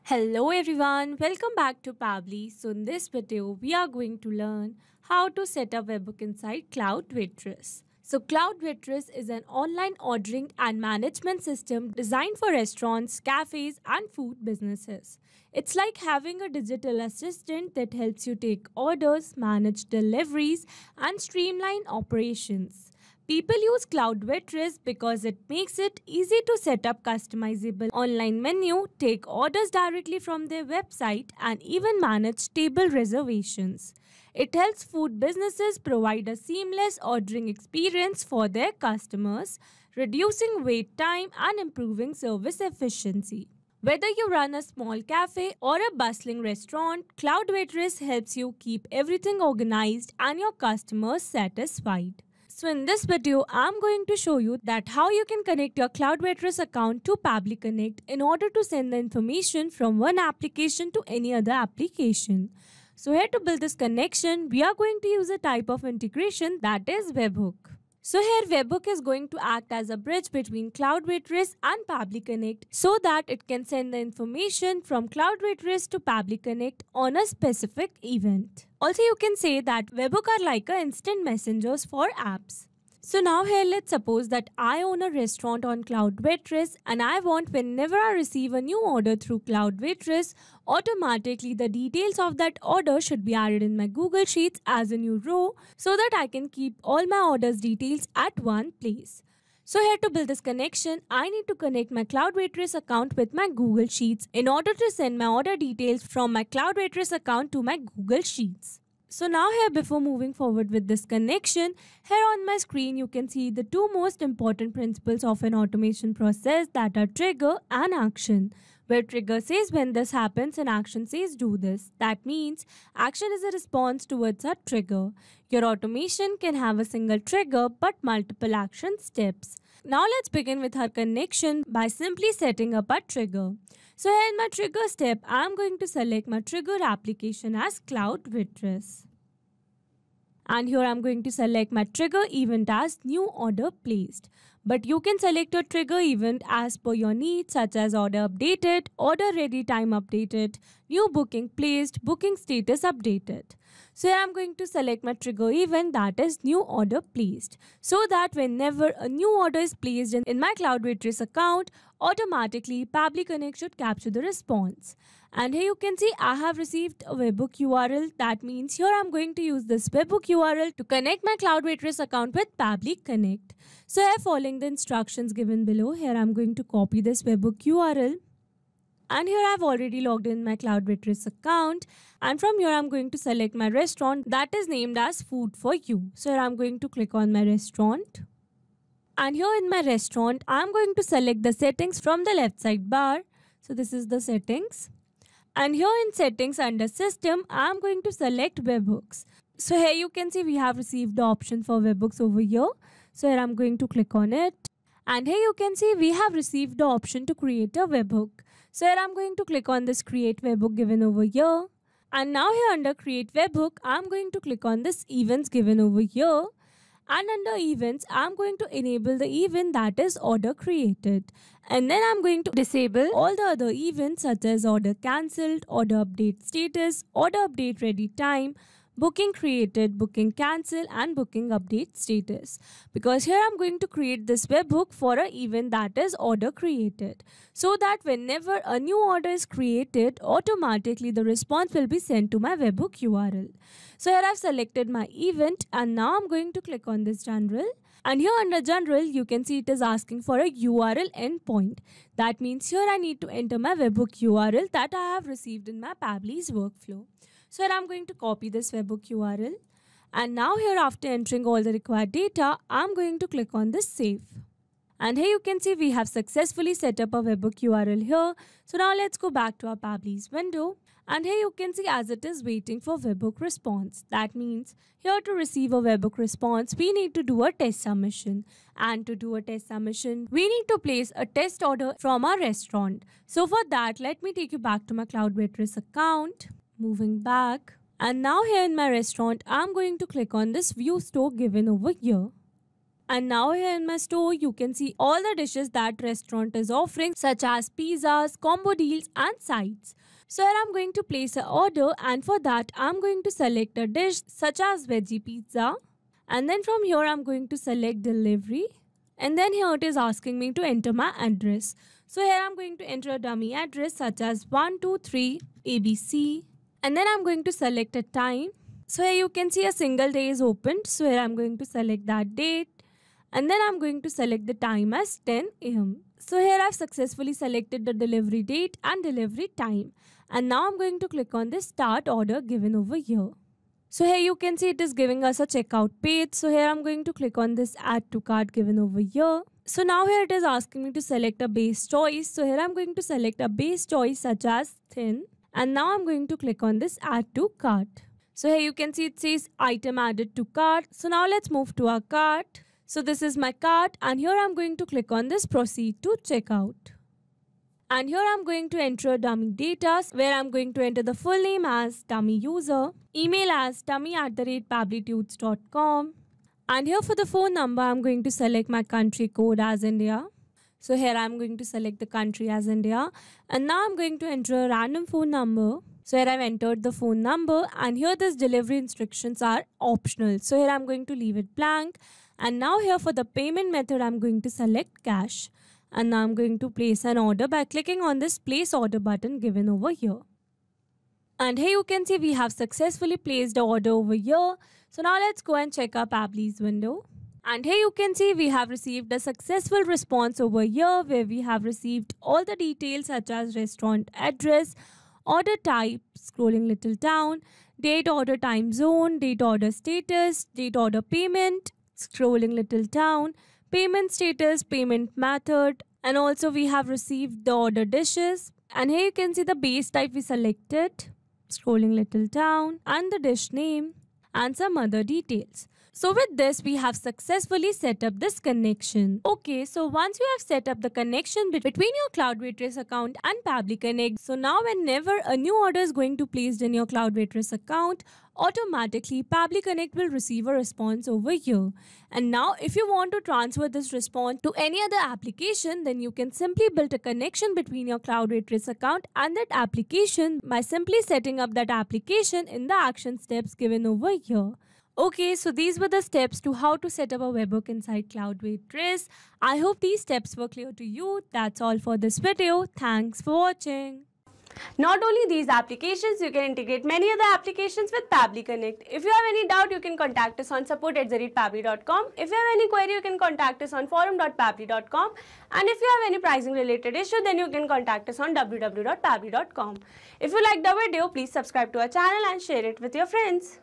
Hello everyone, welcome back to Pably. So in this video, we are going to learn how to set up webhook inside Cloud Waitress. So Cloud Waitress is an online ordering and management system designed for restaurants, cafes and food businesses. It's like having a digital assistant that helps you take orders, manage deliveries and streamline operations. People use Cloud Waitress because it makes it easy to set up customizable online menu, take orders directly from their website, and even manage table reservations. It helps food businesses provide a seamless ordering experience for their customers, reducing wait time and improving service efficiency. Whether you run a small cafe or a bustling restaurant, Cloud Waitress helps you keep everything organized and your customers satisfied. So in this video, I'm going to show you that how you can connect your Cloud Waitress account to Pably Connect in order to send the information from one application to any other application. So here to build this connection, we are going to use a type of integration that is webhook. So here webhook is going to act as a bridge between Cloud Waitress and Pably Connect so that it can send the information from Cloud Waitress to Pably Connect on a specific event. Also, you can say that webhook are like a instant messengers for apps. So now here let's suppose that I own a restaurant on Cloud Waitress and I want whenever I receive a new order through Cloud Waitress, automatically the details of that order should be added in my Google Sheets as a new row so that I can keep all my orders details at one place. So here to build this connection, I need to connect my Cloud Waitress account with my Google Sheets in order to send my order details from my Cloud Waitress account to my Google Sheets. So now here before moving forward with this connection, here on my screen you can see the two most important principles of an automation process that are trigger and action. Where trigger says when this happens and action says do this. That means action is a response towards a trigger. Your automation can have a single trigger but multiple action steps. Now let's begin with our connection by simply setting up a trigger. So here in my trigger step, I am going to select my trigger application as Cloud Waitress. And here I am going to select my trigger event as new order placed. But you can select your trigger event as per your needs such as order updated, order ready time updated, new booking placed, booking status updated. So here I am going to select my trigger event that is new order placed. So that whenever a new order is placed in my Cloud Waitress account, automatically Pably Connect should capture the response. And here you can see I have received a webhook URL. That means here I'm going to use this webhook URL to connect my Cloud Waitress account with Pably Connect. So here following the instructions given below, here I'm going to copy this webhook URL. And here I've already logged in my Cloud Waitress account. And from here I'm going to select my restaurant that is named as Food for You. So here I'm going to click on my restaurant. And here in my restaurant, I'm going to select the settings from the left side bar. So this is the settings. And here in settings under system, I'm going to select webhooks. So here you can see we have received the option for webhooks over here. So here I'm going to click on it. And here you can see we have received the option to create a webhook. So here I'm going to click on this create webhook given over here. And now here under create webhook, I'm going to click on this events given over here. And under events, I'm going to enable the event that is order created. And then I'm going to disable all the other events such as order cancelled, order update status, order update ready time, booking created, booking cancelled and booking update status. Because here I'm going to create this webhook for an event that is order created. So that whenever a new order is created, automatically the response will be sent to my webhook URL. So here I've selected my event and now I'm going to click on this general. And here under general, you can see it is asking for a URL endpoint. That means here I need to enter my webhook URL that I have received in my Pably's workflow. So here I'm going to copy this webhook URL. And now here after entering all the required data, I'm going to click on this save. And here you can see we have successfully set up a webhook URL here. So now let's go back to our Pably's window. And here you can see as it is waiting for webhook response. That means here to receive a webhook response, we need to do a test submission. And to do a test submission, we need to place a test order from our restaurant. So for that, let me take you back to my Cloud Waitress account. Moving back. And now here in my restaurant, I'm going to click on this view store given over here. And now here in my store, you can see all the dishes that restaurant is offering, such as pizzas, combo deals and sides. So here I'm going to place an order, and for that I'm going to select a dish such as veggie pizza. And then from here I'm going to select delivery. And then here it is asking me to enter my address. So here I'm going to enter a dummy address such as 123 ABC. And then I'm going to select a time. So here you can see a single day is opened. So here I'm going to select that date. And then I'm going to select the time as 10 AM. So here I've successfully selected the delivery date and delivery time. And now I'm going to click on this start order given over here. So here you can see it is giving us a checkout page. So here I'm going to click on this add to cart given over here. So now here it is asking me to select a base choice. So here I'm going to select a base choice such as thin. And now I'm going to click on this add to cart. So here you can see it says item added to cart. So now let's move to our cart. So this is my cart, and here I'm going to click on this proceed to checkout. And here I'm going to enter dummy data, where I'm going to enter the full name as dummy user, email as dummy@pablitudes.com. And here for the phone number, I'm going to select my country code as India. So here I'm going to select the country as India. And now I'm going to enter a random phone number. So here I've entered the phone number, and here this delivery instructions are optional. So here I'm going to leave it blank. And now here for the payment method, I'm going to select cash. And now I'm going to place an order by clicking on this place order button given over here. And here you can see we have successfully placed the order over here. So now let's go and check our Pabbly's window. And here you can see we have received a successful response over here, where we have received all the details such as restaurant address, order type, scrolling little down, date, order time zone, date, order status, date, order payment, scrolling little down, payment status, payment method, and also we have received the order dishes. And here you can see the base type we selected, scrolling little down, and the dish name and some other details. So with this, we have successfully set up this connection. Okay, so once you have set up the connection between your Cloud Waitress account and Pabbly Connect, so now whenever a new order is going to be placed in your Cloud Waitress account, automatically Pabbly Connect will receive a response over here. And now if you want to transfer this response to any other application, then you can simply build a connection between your Cloud Waitress account and that application by simply setting up that application in the action steps given over here. Okay, so these were the steps to how to set up a webhook inside Cloud Waitress. I hope these steps were clear to you. That's all for this video. Thanks for watching. Not only these applications, you can integrate many other applications with Pabbly Connect. If you have any doubt, you can contact us on support@pabbly.com. If you have any query, you can contact us on forum.pabbly.com. And if you have any pricing related issue, then you can contact us on www.pabbly.com. If you liked the video, please subscribe to our channel and share it with your friends.